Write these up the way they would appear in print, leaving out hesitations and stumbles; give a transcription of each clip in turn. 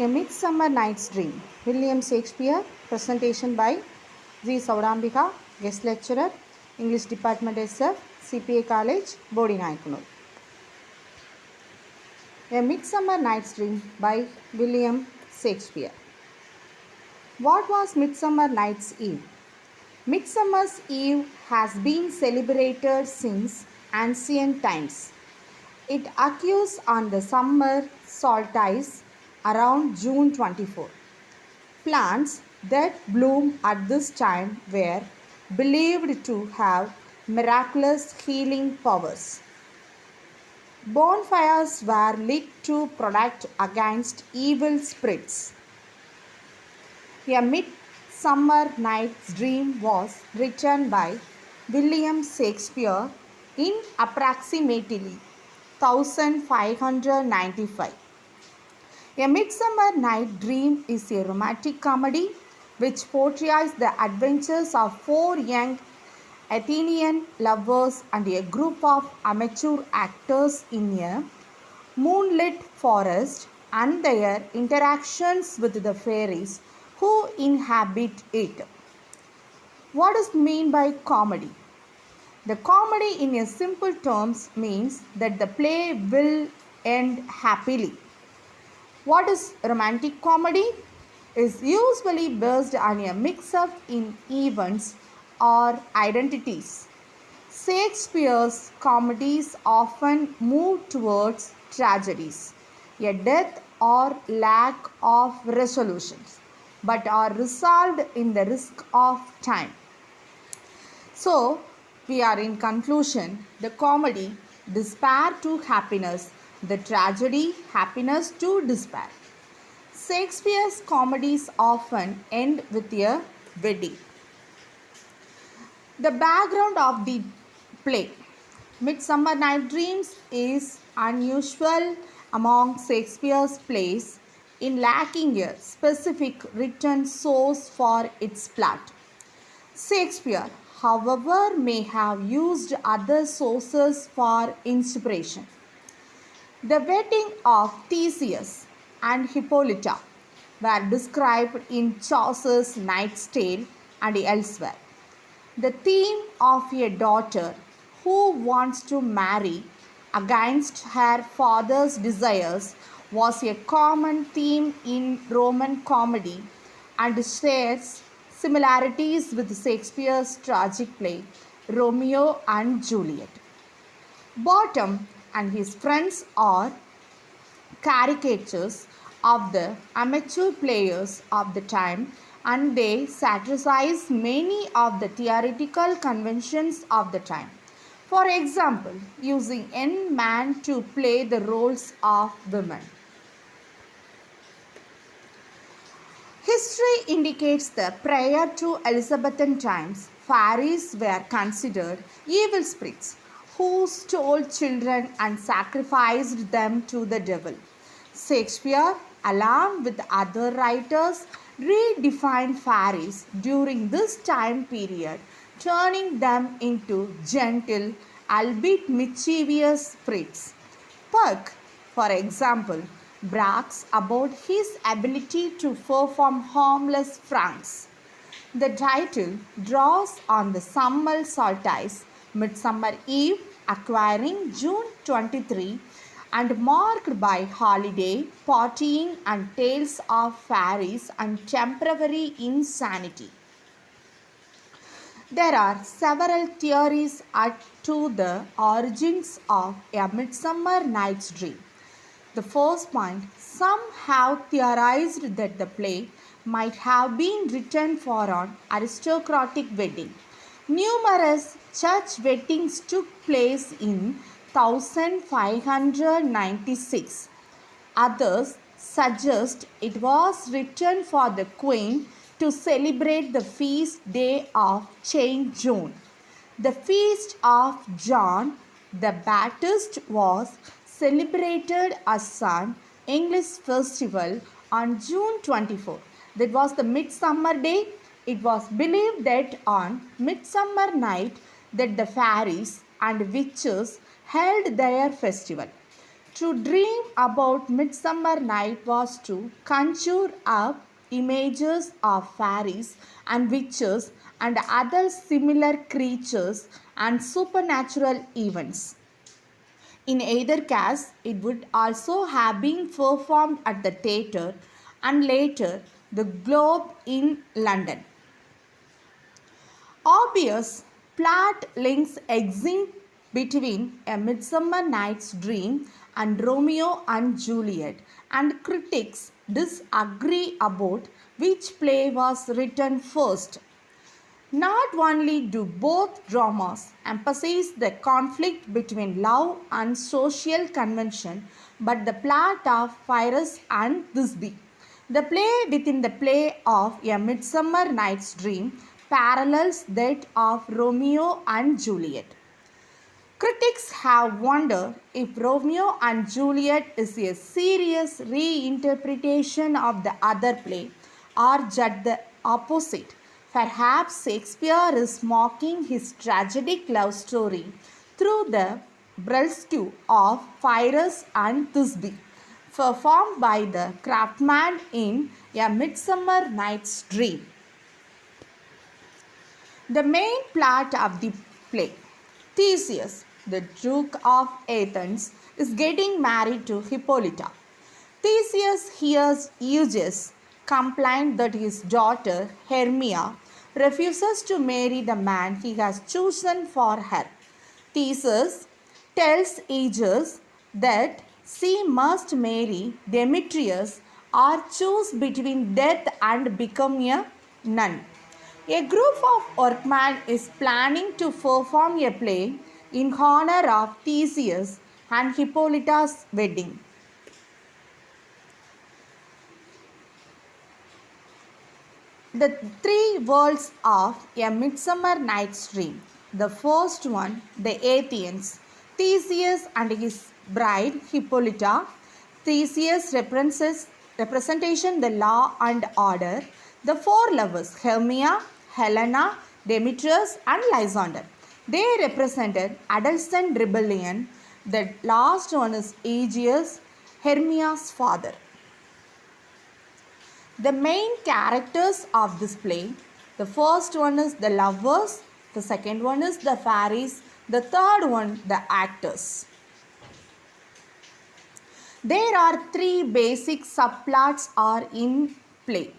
A Midsummer Night's Dream, William Shakespeare, presentation by G. Sowdambika, guest lecturer, English Department SF, CPA College, Bodinayakanur. A Midsummer Night's Dream by William Shakespeare. What was Midsummer Night's Eve? Midsummer's Eve has been celebrated since ancient times. It occurs on the summer solstice around June 24. Plants that bloom at this time were believed to have miraculous healing powers. Bonfires were lit to protect against evil spirits. A Midsummer Night's Dream was written by William Shakespeare in approximately 1595. A Midsummer Night's Dream is a romantic comedy which portrays the adventures of four young Athenian lovers and a group of amateur actors in a moonlit forest and their interactions with the fairies who inhabit it. What is meant by comedy? The comedy in a simple terms means that the play will end happily. What is romantic comedy? Is usually based on a mix-up in events or identities. Shakespeare's comedies often move towards tragedies, a death or lack of resolutions, but are resolved in the risk of time. So, we are in conclusion, the comedy, despair to happiness, the tragedy, happiness to despair. Shakespeare's comedies often end with a wedding. The background of the play. Midsummer Night's Dreams is unusual among Shakespeare's plays in lacking a specific written source for its plot. Shakespeare, however, may have used other sources for inspiration. The wedding of Theseus and Hippolyta were described in Chaucer's Knight's Tale and elsewhere. The theme of a daughter who wants to marry against her father's desires was a common theme in Roman comedy and shares similarities with Shakespeare's tragic play Romeo and Juliet. Bottom and his friends are caricatures of the amateur players of the time, and they satirize many of the theatrical conventions of the time. For example, using young men to play the roles of women. History indicates that prior to Elizabethan times, fairies were considered evil spirits who stole children and sacrificed them to the devil. Shakespeare, along with other writers, redefined fairies during this time period, turning them into gentle, albeit mischievous spirits. Puck, for example, brags about his ability to perform harmless pranks. The title draws on the summer solstice, Midsummer Eve, occurring June 23, and marked by holiday, partying, and tales of fairies and temporary insanity. There are several theories as to the origins of A Midsummer Night's Dream. The first point, some have theorized that the play might have been written for an aristocratic wedding. Numerous church weddings took place in 1596. Others suggest it was written for the Queen to celebrate the feast day of Saint John. The feast of John the Baptist was celebrated as an English festival on June 24. That was the Midsummer Day. It was believed that on Midsummer Night that the fairies and witches held their festival. To dream about Midsummer Night was to conjure up images of fairies and witches and other similar creatures and supernatural events. In either case, it would also have been performed at the theatre and later the Globe in London. Obvious plot links exist between A Midsummer Night's Dream and Romeo and Juliet, and critics disagree about which play was written first. Not only do both dramas emphasize the conflict between love and social convention, but the plot of Pyrrhus and Thisbe. The play within the play of A Midsummer Night's Dream parallels that of Romeo and Juliet. Critics have wondered if Romeo and Juliet is a serious reinterpretation of the other play or just the opposite. Perhaps Shakespeare is mocking his tragic love story through the burlesque of Pyrrhus and Thisbe, performed by the craftsman in A Midsummer Night's Dream. The main plot of the play: Theseus, the Duke of Athens, is getting married to Hippolyta. Theseus hears Eugeus complain that his daughter Hermia refuses to marry the man he has chosen for her. Theseus tells Eugeus that she must marry Demetrius or choose between death and become a nun. A group of workmen is planning to perform a play in honor of Theseus and Hippolyta's wedding. The three worlds of A Midsummer Night's Dream. The first one, the Athenians, Theseus and his bride Hippolyta. Theseus representation the law and order. The four lovers, Hermia, Helena, Demetrius and Lysander. They represented adolescent rebellion. The last one is Aegeus, Hermia's father. The main characters of this play: the first one is the lovers, the second one is the fairies, the third one the actors. There are three basic subplots are in play.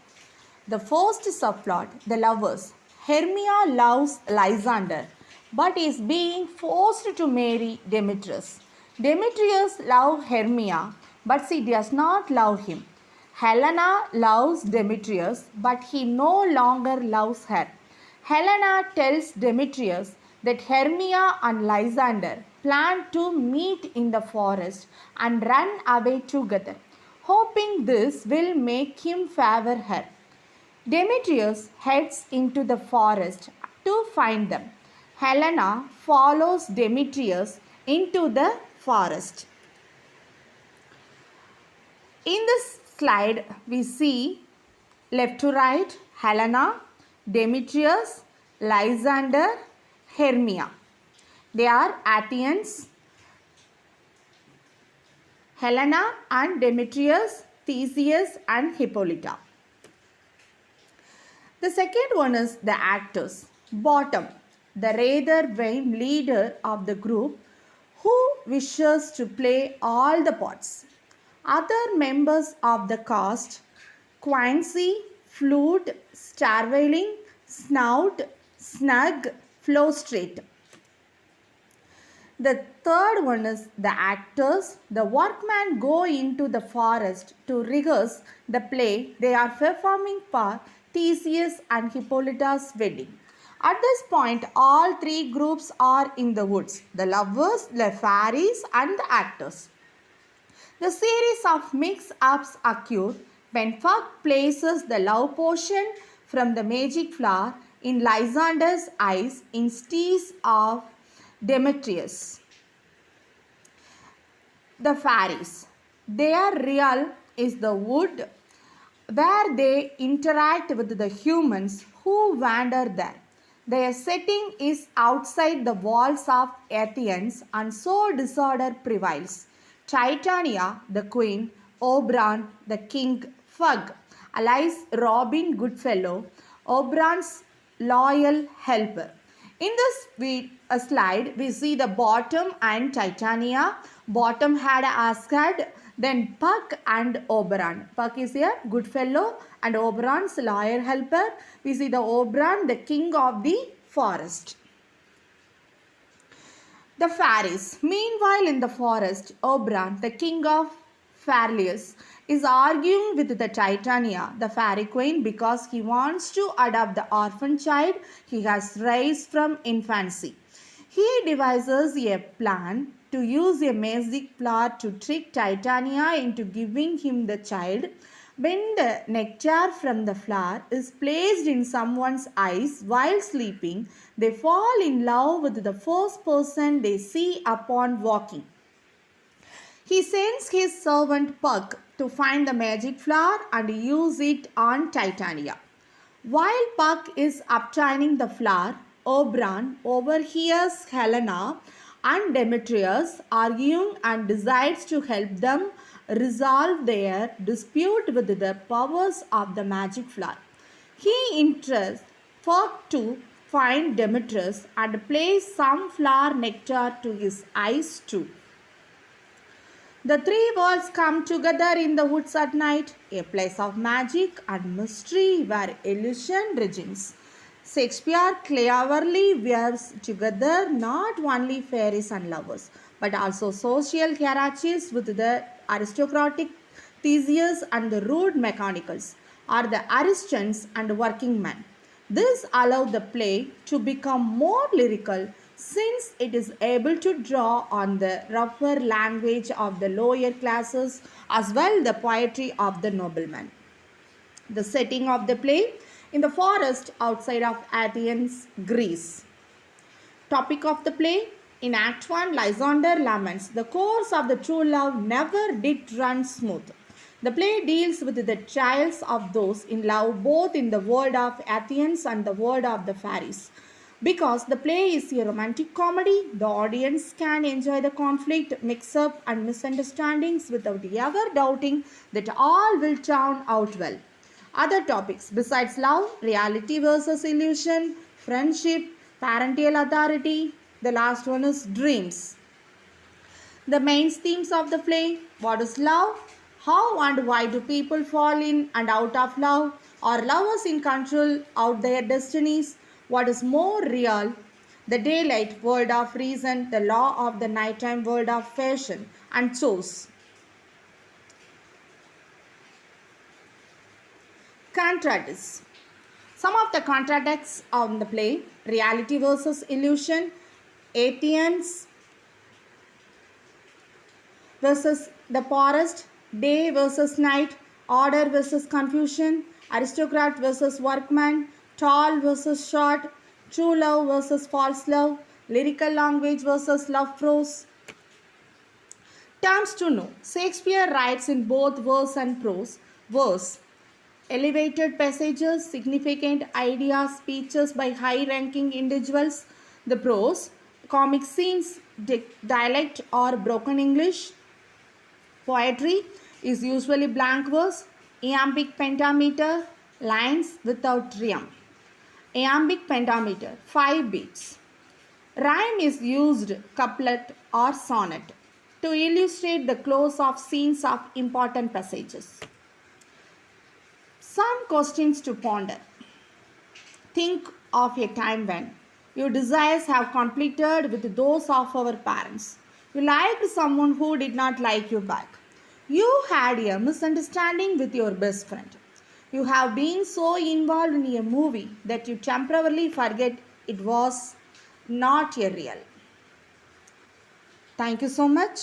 The first subplot, the lovers. Hermia loves Lysander but is being forced to marry Demetrius. Demetrius loves Hermia but she does not love him. Helena loves Demetrius but he no longer loves her. Helena tells Demetrius that Hermia and Lysander plan to meet in the forest and run away together, hoping this will make him favor her. Demetrius heads into the forest to find them. Helena follows Demetrius into the forest. In this slide, we see left to right Helena, Demetrius, Lysander, Hermia. They are Athenians. Helena and Demetrius, Theseus and Hippolyta. The second one is the actors. Bottom, the rather vain leader of the group who wishes to play all the parts. Other members of the cast: Quincy, flute, starveling, snout, snug, flow straight. The third one is the actors. The workmen go into the forest to rehearse the play they are performing for Theseus and Hippolyta's wedding. At this point, all three groups are in the woods: the lovers, the fairies and the actors. The series of mix-ups occur when Puck places the love potion from the magic flower in Lysander's eyes instead of Demetrius. The fairies. Their realm is the wood where they interact with the humans who wander there. Their setting is outside the walls of Athens and so disorder prevails. Titania, the queen, Oberon, the king, Fug, allies Robin Goodfellow, Oberon's loyal helper. In this slide, we see the bottom and Titania. Bottom had Asgard, then Puck and Oberon. Puck is a good fellow and Oberon's loyal helper. We see the Oberon, the king of the forest. The fairies. Meanwhile, in the forest, Oberon, the king of Fairlius, is arguing with the Titania, the fairy queen, because he wants to adopt the orphan child he has raised from infancy. He devises a plan to use a magic flower to trick Titania into giving him the child. When the nectar from the flower is placed in someone's eyes while sleeping, they fall in love with the first person they see upon waking. He sends his servant Puck to find the magic flower and use it on Titania. While Puck is obtaining the flower, Oberon overhears Helena and Demetrius arguing and decides to help them resolve their dispute with the powers of the magic flower. He entrusts Puck to find Demetrius and place some flower nectar to his eyes too. The three worlds come together in the woods at night, a place of magic and mystery where illusion reigns. Shakespeare cleverly weaves together not only fairies and lovers, but also social hierarchies with the aristocratic Theseus and the rude mechanicals, or the artisans and working men. This allowed the play to become more lyrical since it is able to draw on the rougher language of the lower classes as well the poetry of the noblemen. The setting of the play in the forest outside of Athens, Greece. Topic of the play. In Act 1, Lysander laments, the course of the true love never did run smooth. The play deals with the trials of those in love both in the world of Athens and the world of the fairies. Because the play is a romantic comedy, the audience can enjoy the conflict, mix-up and misunderstandings without ever doubting that all will turn out well. Other topics besides love, reality versus illusion, friendship, parental authority. The last one is dreams. The main themes of the play. What is love? How and why do people fall in and out of love? Are lovers in control of their destinies? What is more real? The daylight world of reason, the law of the nighttime world of fashion and chores. Contradicts. Some of the contradicts on the play: reality versus illusion, Athens versus the forest, day versus night, order versus confusion, aristocrat versus workman, tall versus short, true love versus false love, lyrical language versus love prose. Terms to know. Shakespeare writes in both verse and prose. Verse: elevated passages, significant ideas, speeches by high-ranking individuals. The prose: comic scenes, dialect or broken English. Poetry is usually blank verse, iambic pentameter, lines without rhyme. Iambic pentameter, 5 beats. Rhyme is used couplet or sonnet to illustrate the close of scenes of important passages. Some questions to ponder. Think of a time when your desires have conflicted with those of our parents. You liked someone who did not like you back. You had a misunderstanding with your best friend. You have been so involved in a movie that you temporarily forget it was not a real. Thank you so much.